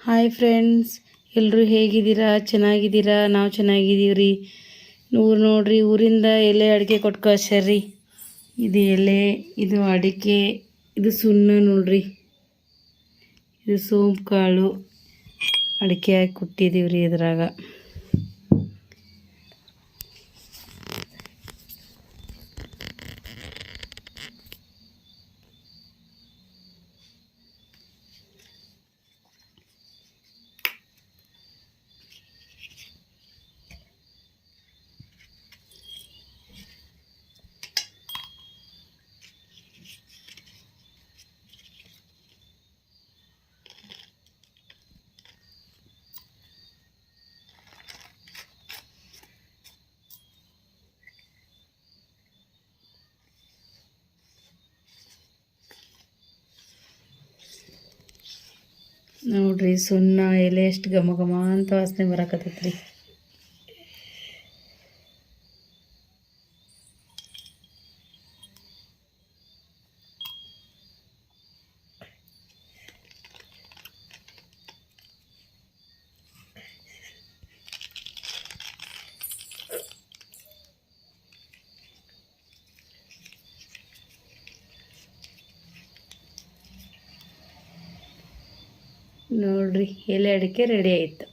Hi friends, ಎಲ್ಲರೂ ಹೇಗಿದ್ದೀರಾ? ಚೆನ್ನಾಗಿದ್ದೀರಾ? ನಾವು ಚೆನ್ನಾಗಿದ್ದೀವಿ ರೀ. ನೋಡ್ರಿ, ಊರಿಂದ ಎಲೆ ಅಡಿಕೆ ಕೊಟ್ಟು ಕಳ್ಸ್ಯಾರ್ರಿ. ಇದು ಎಲೆ, ಇದು ಅಡಿಕೆ, ಇದು ಸುಣ್ಣ ನೋಡ್ರಿ, ಇದು ಸೋಂಪು ಕಾಳು ಅಡಿಕೆ ಹಾಕಿ ಕುಟ್ಟಿದ್ದೀವಿ ರೀ. ಇದ್ರಾಗ ನೋಡ್ರಿ, ಸುಣ್ಣ ಎಲೆ ಎಷ್ಟು ಘಮ ಘಮ ಅಂತ ವಾಸನೆ ಬರಾಕತ್ತೈತ್ರಿ. ನೋಡ್ರಿ, ಎಲೆ ಅಡಿಕೆ ರೆಡಿ ಆಯಿತು.